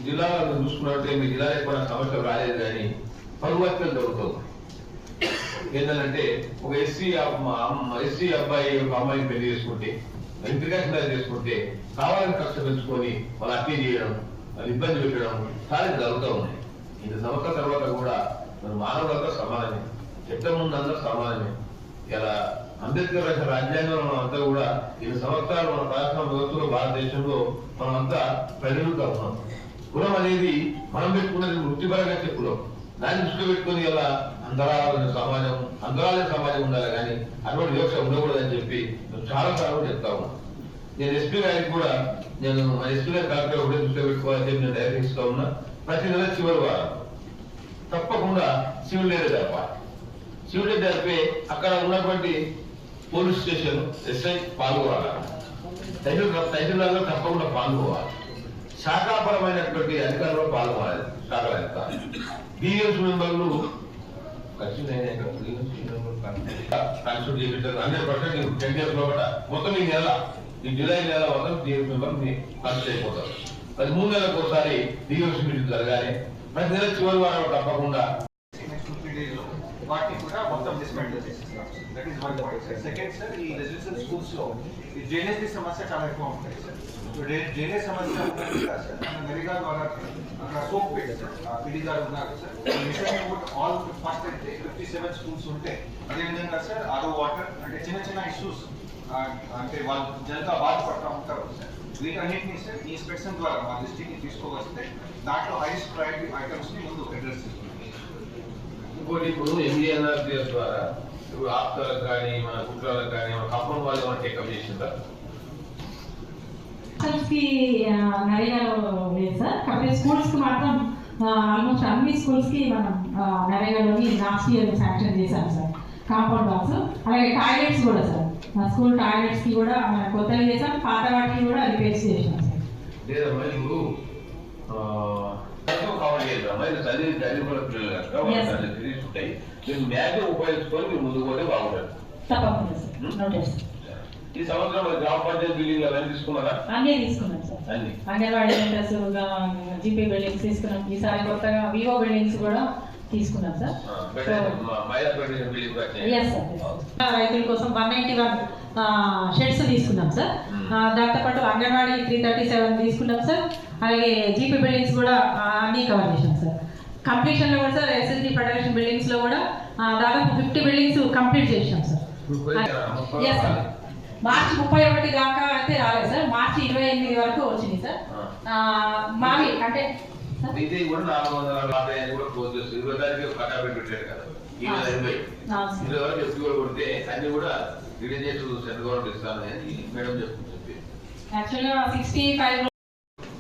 జిల్లాలో చూసుకున్నట్టే మీ జిల్లాలో కూడా సమస్యలు రాలేదు కానీ పరువర్తలు జరుగుతుంది. ఏంటంటే ఒక ఎస్సీ అబ్బాయి ఒక అమ్మాయిని పెళ్లి చేసుకుంటే ఇంటిగ్రేషన్ చేసుకుంటే కావాలని ఖర్చు పెంచుకొని వాళ్ళు అట్టే చేయడం, వాళ్ళు ఇబ్బంది పెట్టడం చాలా జరుగుతూ ఉన్నాయి. 5 సంవత్సరాల తర్వాత కూడా మన మానవులతో సమానమే, చట్టం ముందంతా సమానమే. ఇలా అంబేద్కర్ రాసిన రాజ్యాంగంలో మనం అంతా కూడా 5 సంవత్సరాలు మన రాష్ట్రం వ్యవస్థలో భారతదేశంలో మనం అంతా ప్రజలుగా ఉన్నాం. కులం అనేది మనం పెట్టుకున్నది వృత్తిపరంగా కులం. దాన్ని దృష్టిలో పెట్టుకుని ఇలా అంతరాలైన సమాజం ఉండాలి కానీ అటువంటి వివక్ష ఉండకూడదని చెప్పి చాలా సార్లు చెప్తా ఉన్నాను. నేను ఎస్పీ గారికి కూడా మా ఎస్పీ గారి కలెక్టర్ ఒకటే దృష్టిలో పెట్టుకోవాలని చెప్పి నేను డైరెక్ట్ ఇస్తా ఉన్నా. ప్రతి నెల చివరి వారం తప్పకుండా సివిల్ డేట్ జరపాలి. సివిల్ డేట్ జరిపి అక్కడ ఉన్నటువంటి పోలీస్ స్టేషన్ ఎస్ఐ పాల్గొవాలి, తహసీల్దార్లో తప్పకుండా పాల్గొవాలి, శాఖాపరమైనటువంటి అధికారులు పాల్గొనాలి. శాఖల అధికారులు డిఎస్ మెంబర్లు కన్సల్ట్ చేయించారు 100%. 10 days లో కూడా మొత్తం ఈ జూలై నెల మొత్తం డిఎస్ మెంబర్ కన్సల్ట్ అయిపోతారు. అది 3 నెలలకు ఒకసారి డిఎస్ మీటింగ్ జరగాలి. ప్రతి నెల చివరి వారం తప్పకుండా వాటిని కూడా మొత్తం డిస్మెంటల్ చేసేస్తాం. That is 1 point. Second sir, ఈ రెసిడెన్షియల్ స్కూల్స్ లో ఈ డ్రైనేజ్ సమస్య చాలా ఎక్కువ ఉంటుంది సార్. డ్రైనేజ్ సమస్య ఉంటుంది కదా సార్, మన నరేగా ద్వారా అక్కడ సోప్ పెట్టి సార్ పిడి గారు ఉన్నారు సార్. ఆల్ ఫస్ట్ అయితే 57 స్కూల్స్ ఉంటాయి. అదేవిధంగా సార్ ఆరో వాటర్ అంటే చిన్న ఇష్యూస్ అంటే వాళ్ళు జనతా బాధపడతా ఉంటారు సార్. వీటన్నిటిని సార్ ఈ ఇన్స్పెక్షన్ ద్వారా మా దృష్టికి తీసుకోవస్తే దాంట్లో హైయెస్ట్ ప్రయారిటీ ఐటమ్స్ ని ముందు అడ్రస్ చేసుకుంటాం. ఇంకోటి ఇప్పుడు ఎండిఎన్ఆర్టీఎస్ ద్వారా ఇప్పుడు ఆప్తాలకు కానీ మన కుట్రాలకు కానీ మన కప్పం వాళ్ళు ఏమైనా టేకప్ చేసిందా? నరేగాలో లేదు సార్, కాబట్టి స్కూల్స్ కి మాత్రం ఆల్మోస్ట్ అన్ని స్కూల్స్ కి మనం నరేగాలోని లాస్ట్ ఇయర్ శాంక్షన్ చేశాం సార్. కాంపౌండ్ వాల్స్ అలాగే టాయిలెట్స్ కూడా సార్, స్కూల్ టాయిలెట్స్ కి కూడా మనం కొత్తగా చేసాం, పాత వాటికి కూడా రిపేర్స్ చేసాం సార్. లేదమ్మా ఇప్పుడు కవర్ చేద్దామా, ఇది చదివి కూడా పిల్లలు తిరిగి ఉంటాయి. మీరు మ్యాథ్ ఉపయోగించుకొని మీరు ముందుకు పోతే బాగుంటుంది. తప్పకుండా సార్, నోటీస్. ఈ సంవత్సరం గ్రామ పంచాయతీ బిల్డింగ్ అవన్నీ తీసుకున్నారా? అన్నీ తీసుకున్నాం sir. Anganwadi centres, GP buildings తీసుకున్నాం. ఈసారి కొత్తగా వివో బిల్డింగ్స్ కూడా తీసుకున్నాం సార్. రైతుల కోసం 191 షెడ్స్ తీసుకున్నాం సార్. దాంతోపాటు అంగన్వాడీ 337 తీసుకున్నాం సార్. అలాగే జీపీ బిల్డింగ్స్ కూడా అన్నీ కవర్ చేసాం సార్. కంప్లీషన్ లో కూడా సార్ ఎస్ఎస్జీ ఫెడరేషన్ బిల్డింగ్స్ లో కూడా దాదాపు 50 బిల్డింగ్స్ కంప్లీట్ చేసాం సార్. మార్చి 31 దాకా అయితే రాలేదు సార్, మార్చి 28 వరకు వచ్చింది సార్. మావి అంటే కూడా 450 కూడా క్లోజ్ చేసి 20 తారీఖు కటాబెట్టి పెట్టారు కదా. ఈ 20 వరకు ఎప్పుడు కూడా కొడితే అన్ని కూడా రిలీజ్ చేసి సెంట్రల్ గవర్నమెంట్ ఇస్తాను అని మేడం చెప్పి యాక్చువల్గా 65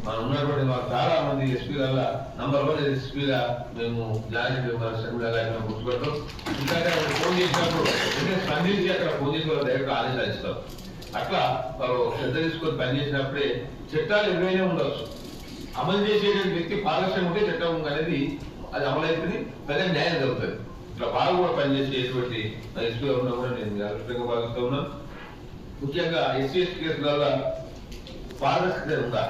మనం ఉన్నటువంటి మాకు చాలా మంది ఎస్పీ వల్ల నంబర్ 1 ఎస్పీగా మేము జాయింట్ మేము గుర్తుపెడతాం. ఎందుకంటే ఫోన్ చేసినప్పుడు స్పందించి అక్కడ ఫోన్ చేసి వాళ్ళు డైరెక్ట్ ఆదేశాలు ఇస్తారు. అట్లా వాళ్ళు శ్రద్ధ తీసుకొని పనిచేసినప్పుడే చట్టాలు ఎవరైనా ఉండవచ్చు. అమలు చేసేటువంటి వ్యక్తి పారదర్శం ఉంటే చట్టం అనేది అది అమలవుతుంది, ప్రజలకు న్యాయం జరుగుతుంది. ఇట్లా బాగా కూడా పనిచేసేటువంటి ఎస్పీగా ఉన్నా కూడా నేను అదృష్టంగా భావిస్తూ ఉన్నాను. ముఖ్యంగా ఎస్సీ ఎస్టీ కేసుల పారదర్శకత ఉందా?